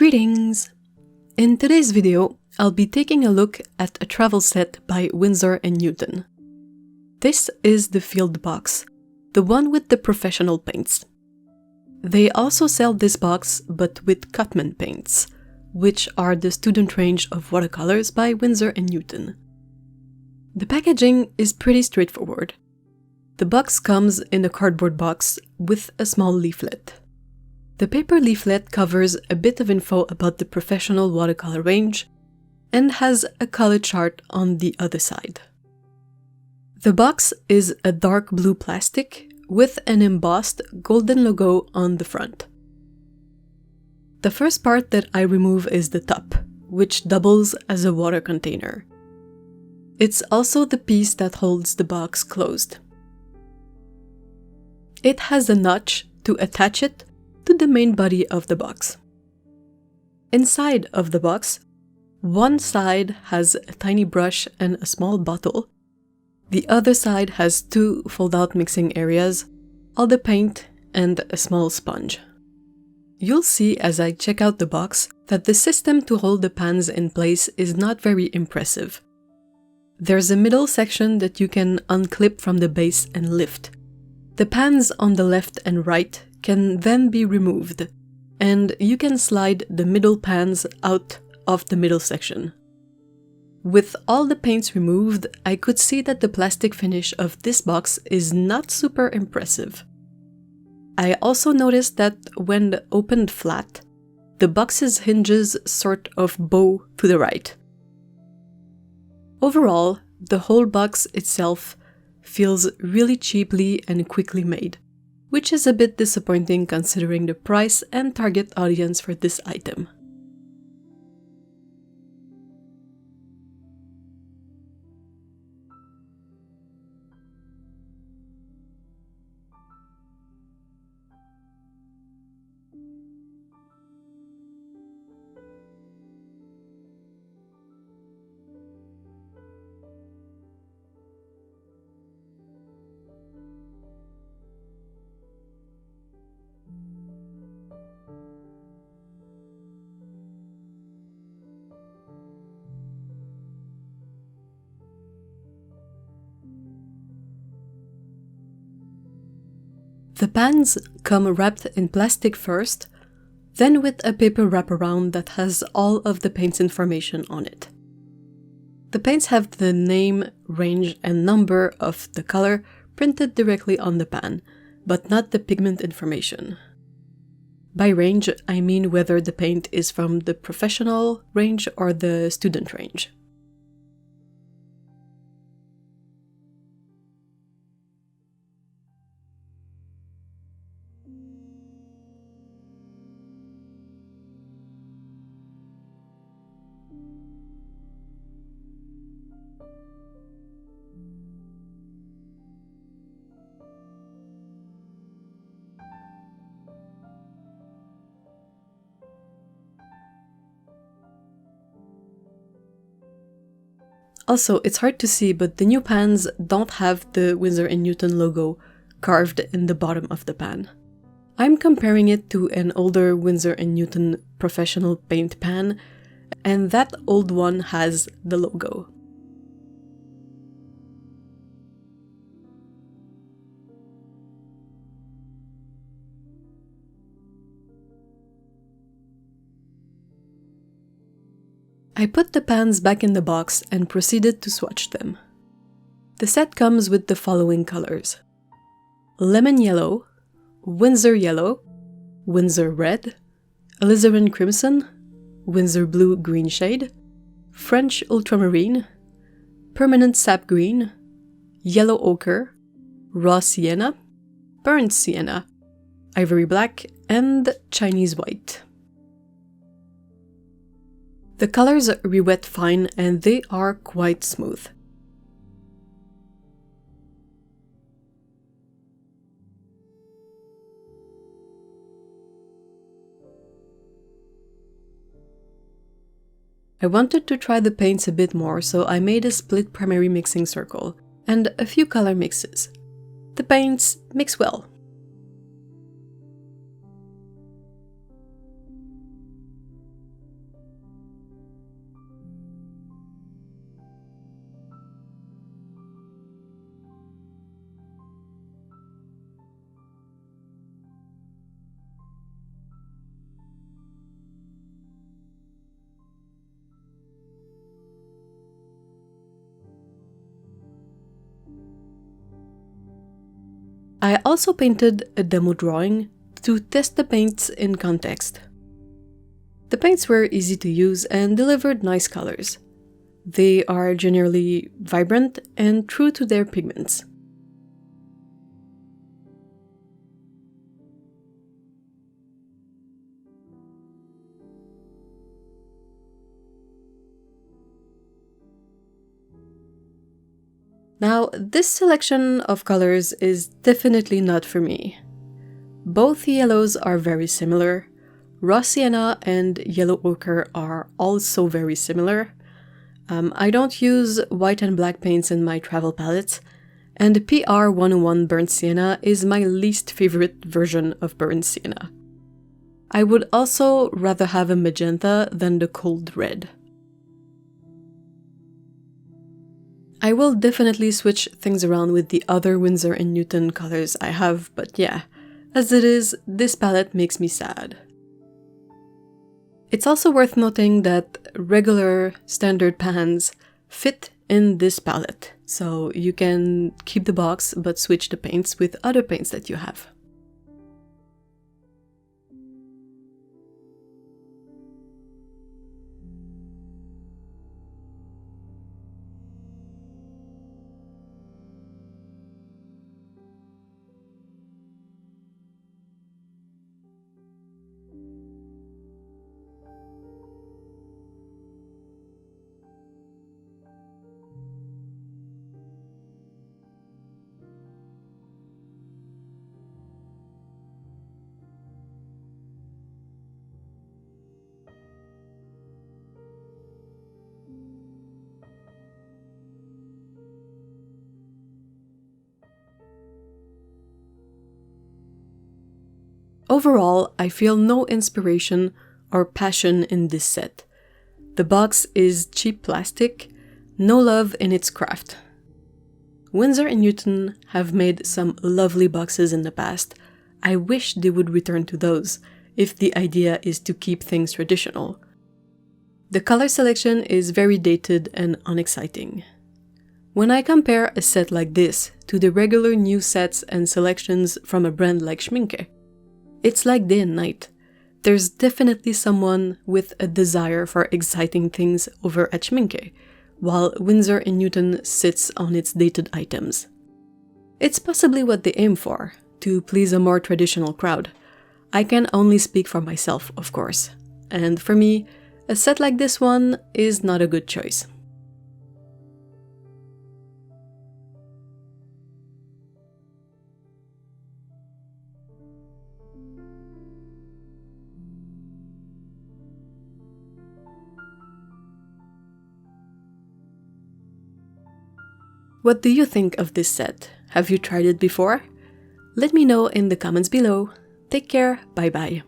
Greetings! In today's video, I'll be taking a look at a travel set by Winsor&Newton. This is the Field Box, the one with the professional paints. They also sell this box but with Cutman paints, which are the student range of watercolors by Winsor&Newton. The packaging is pretty straightforward. The box comes in a cardboard box with a small leaflet. The paper leaflet covers a bit of info about the professional watercolor range and has a color chart on the other side. The box is a dark blue plastic with an embossed golden logo on the front. The first part that I remove is the top, which doubles as a water container. It's also the piece that holds the box closed. It has a notch to attach it to the main body of the box. Inside of the box, one side has a tiny brush and a small bottle. The other side has two fold-out mixing areas, all the paint, and a small sponge. You'll see as I check out the box that the system to hold the pans in place is not very impressive. There's a middle section that you can unclip from the base and lift. The pans on the left and right can then be removed, and you can slide the middle pans out of the middle section. With all the paints removed, I could see that the plastic finish of this box is not super impressive. I also noticed that when opened flat, the box's hinges sort of bow to the right. Overall, the whole box itself feels really cheaply and quickly made, which is a bit disappointing considering the price and target audience for this item. The pans come wrapped in plastic first, then with a paper wraparound that has all of the paint's information on it. The paints have the name, range, and number of the color printed directly on the pan, but not the pigment information. By range, I mean whether the paint is from the professional range or the student range. Also, it's hard to see, but the new pans don't have the Winsor&Newton logo carved in the bottom of the pan. I'm comparing it to an older Winsor&Newton professional paint pan, and that old one has the logo. I put the pans back in the box and proceeded to swatch them. The set comes with the following colors: lemon yellow, Winsor yellow, Winsor red, alizarin crimson, Winsor blue green shade, French ultramarine, permanent sap green, yellow ochre, raw sienna, burnt sienna, ivory black, and Chinese white. The colors re-wet fine and they are quite smooth. I wanted to try the paints a bit more, so I made a split primary mixing circle and a few color mixes. The paints mix well. I also painted a demo drawing to test the paints in context. The paints were easy to use and delivered nice colors. They are generally vibrant and true to their pigments. Now, this selection of colors is definitely not for me. Both yellows are very similar. Raw sienna and yellow ochre are also very similar. I don't use white and black paints in my travel palettes, and PR101 burnt sienna is my least favorite version of burnt sienna. I would also rather have a magenta than the cold red. I will definitely switch things around with the other Winsor&Newton colors I have, but yeah, as it is, this palette makes me sad. It's also worth noting that regular standard pans fit in this palette, so you can keep the box but switch the paints with other paints that you have. Overall, I feel no inspiration or passion in this set. The box is cheap plastic, no love in its craft. Winsor&Newton have made some lovely boxes in the past. I wish they would return to those, if the idea is to keep things traditional. The color selection is very dated and unexciting. When I compare a set like this to the regular new sets and selections from a brand like Schmincke, it's like day and night. There's definitely someone with a desire for exciting things over at Schmincke, while Winsor&Newton sits on its dated items. It's possibly what they aim for, to please a more traditional crowd. I can only speak for myself, of course, and for me, a set like this one is not a good choice. What do you think of this set? Have you tried it before? Let me know in the comments below. Take care, bye bye.